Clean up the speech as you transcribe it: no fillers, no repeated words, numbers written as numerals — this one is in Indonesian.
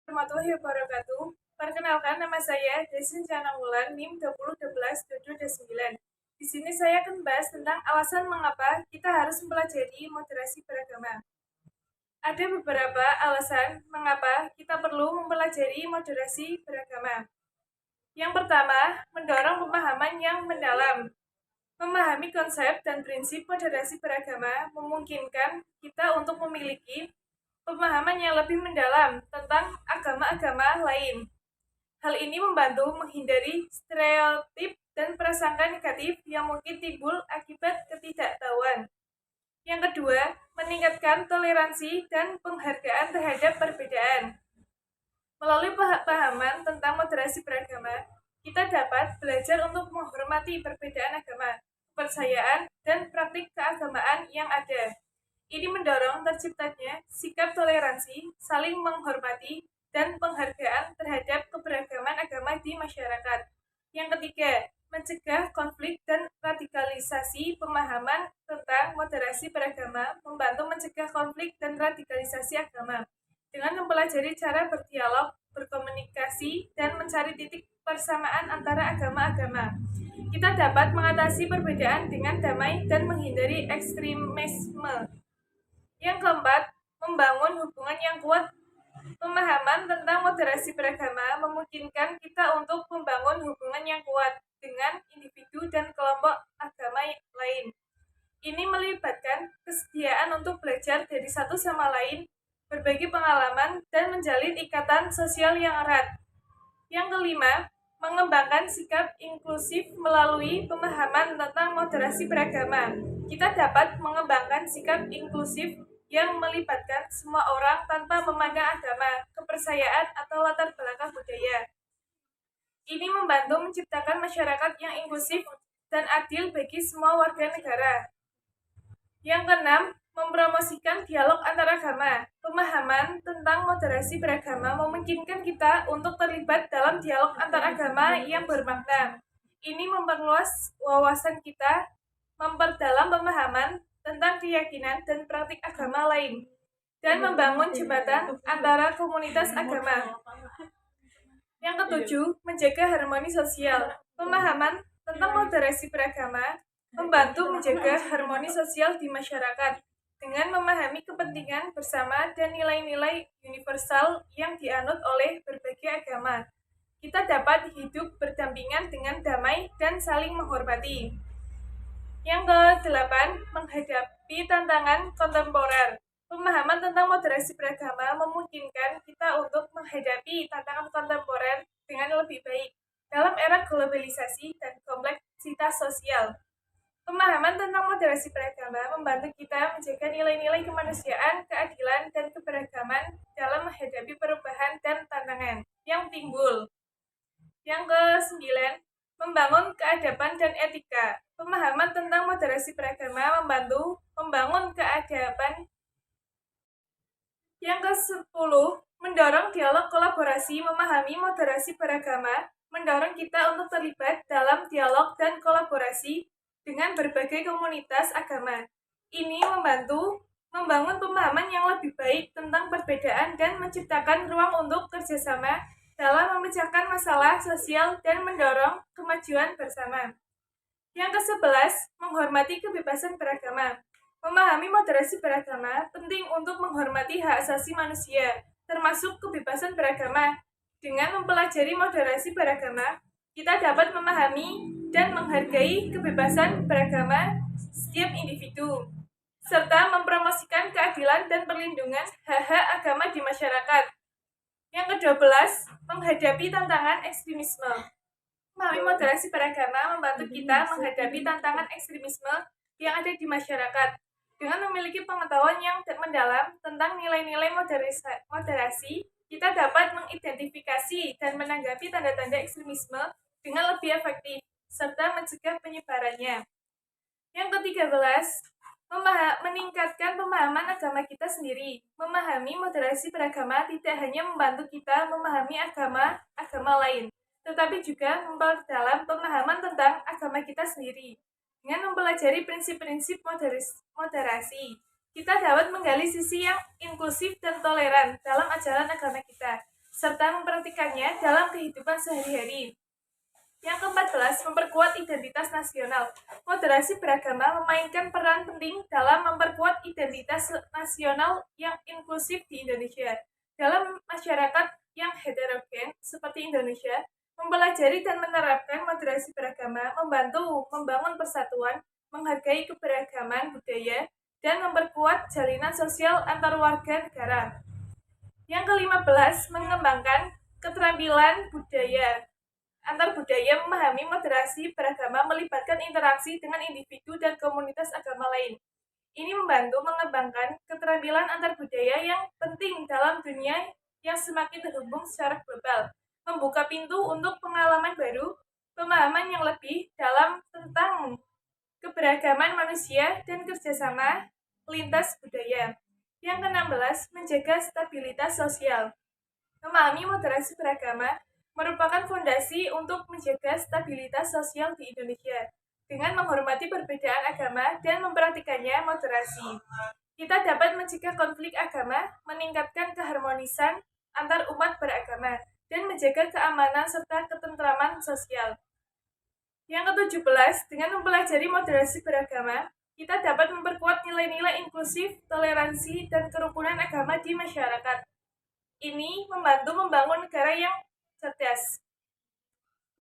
Warahmatullahi wabarakatuh. Perkenalkan, nama saya Desin Jana Wulan, NIM 2012-22-9. Di sini saya akan membahas tentang alasan mengapa kita harus mempelajari moderasi beragama. Ada beberapa alasan mengapa kita perlu mempelajari moderasi beragama. Yang pertama, mendorong pemahaman yang mendalam. Memahami konsep dan prinsip moderasi beragama memungkinkan kita untuk memiliki pemahaman yang lebih mendalam tentang agama-agama lain. Hal ini membantu menghindari stereotip dan prasangka negatif yang mungkin timbul akibat ketidaktahuan. Yang kedua, meningkatkan toleransi dan penghargaan terhadap perbedaan. Melalui pemahaman tentang moderasi beragama, kita dapat belajar untuk menghormati perbedaan agama, kepercayaan, dan praktik keagamaan yang ada. Ini mendorong terciptanya sikap toleransi, saling menghormati, dan penghargaan terhadap keberagaman agama di masyarakat. Yang ketiga, mencegah konflik dan radikalisasi. Pemahaman tentang moderasi beragama membantu mencegah konflik dan radikalisasi agama. Dengan mempelajari cara berdialog, berkomunikasi, dan mencari titik persamaan antara agama-agama, kita dapat mengatasi perbedaan dengan damai dan menghindari ekstremisme. Yang keempat, membangun hubungan yang kuat. Pemahaman tentang moderasi beragama memungkinkan kita untuk membangun hubungan yang kuat dengan individu dan kelompok agama lain. Ini melibatkan kesediaan untuk belajar dari satu sama lain, berbagi pengalaman, dan menjalin ikatan sosial yang erat. Yang kelima, mengembangkan sikap inklusif melalui pemahaman tentang moderasi beragama. Kita dapat mengembangkan sikap inklusif yang melibatkan semua orang tanpa memandang agama, kepercayaan, atau latar belakang budaya. Ini membantu menciptakan masyarakat yang inklusif dan adil bagi semua warga negara. Yang keenam, mempromosikan dialog antar agama. Pemahaman tentang moderasi beragama memungkinkan kita untuk terlibat dalam dialog antar agama yang bermakna. Ini memperluas wawasan kita, memperdalam pemahaman tentang keyakinan dan praktik agama lain, dan membangun jembatan antara komunitas agama. Yang ketujuh, menjaga harmoni sosial. Pemahaman tentang moderasi beragama membantu menjaga harmoni sosial di masyarakat dengan memahami kepentingan bersama dan nilai-nilai universal yang dianut oleh berbagai agama. Kita dapat hidup berdampingan dengan damai dan saling menghormati. Yang ke-8, menghadapi tantangan kontemporer. Pemahaman tentang moderasi beragama memungkinkan kita untuk menghadapi tantangan kontemporer dengan lebih baik dalam era globalisasi dan kompleksitas sosial. Pemahaman tentang moderasi beragama membantu kita menjaga nilai-nilai kemanusiaan, keadilan, dan keberagaman dalam menghadapi perubahan dan tantangan yang timbul. Yang ke-9, membangun keadaban dan etika. Pemahaman tentang moderasi beragama membantu membangun keadaban. Yang ke-10, mendorong dialog kolaborasi. Memahami moderasi beragama mendorong kita untuk terlibat dalam dialog dan kolaborasi dengan berbagai komunitas agama. Ini membantu membangun pemahaman yang lebih baik tentang perbedaan dan menciptakan ruang untuk kerjasama dalam memecahkan masalah sosial dan mendorong kemajuan bersama. Yang ke-11, menghormati kebebasan beragama. Memahami moderasi beragama penting untuk menghormati hak asasi manusia, termasuk kebebasan beragama. Dengan mempelajari moderasi beragama, kita dapat memahami dan menghargai kebebasan beragama setiap individu, serta mempromosikan keadilan dan perlindungan hak-hak agama di masyarakat. Yang ke-12, menghadapi tantangan ekstremisme. Memahami moderasi beragama membantu kita menghadapi tantangan ekstremisme yang ada di masyarakat. Dengan memiliki pengetahuan yang mendalam tentang nilai-nilai moderasi, kita dapat mengidentifikasi dan menanggapi tanda-tanda ekstremisme dengan lebih efektif, serta mencegah penyebarannya. Yang ke-13, meningkatkan pemahaman agama kita sendiri. Memahami moderasi beragama tidak hanya membantu kita memahami agama lain, tetapi juga memperdalam pemahaman tentang agama kita sendiri. Dengan mempelajari prinsip-prinsip moderasi, kita dapat menggali sisi yang inklusif dan toleran dalam ajaran agama kita, serta mempraktikkannya dalam kehidupan sehari-hari. Yang ke-14, memperkuat identitas nasional. Moderasi beragama memainkan peran penting dalam memperkuat identitas nasional yang inklusif di Indonesia. Dalam masyarakat yang heterogen seperti Indonesia, mempelajari dan menerapkan moderasi beragama membantu membangun persatuan, menghargai keberagaman budaya, dan memperkuat jalinan sosial antar warga negara. Yang ke-15, mengembangkan keterampilan budaya. Antar budaya memahami moderasi beragama melibatkan interaksi dengan individu dan komunitas agama lain. Ini membantu mengembangkan keterampilan antar budaya yang penting dalam dunia yang semakin terhubung secara global, membuka pintu untuk pengalaman baru, pemahaman yang lebih dalam tentang keberagaman manusia dan kerjasama lintas budaya. Yang ke-16, menjaga stabilitas sosial. Memahami moderasi beragama merupakan fondasi untuk menjaga stabilitas sosial di Indonesia. Dengan menghormati perbedaan agama dan mempraktikannya moderasi, kita dapat mencegah konflik agama, meningkatkan keharmonisan antar umat beragama, dan menjaga keamanan serta ketentraman sosial. Yang ke-17, dengan mempelajari moderasi beragama, kita dapat memperkuat nilai-nilai inklusif, toleransi, dan kerukunan agama di masyarakat. Ini membantu membangun negara yang cerdas,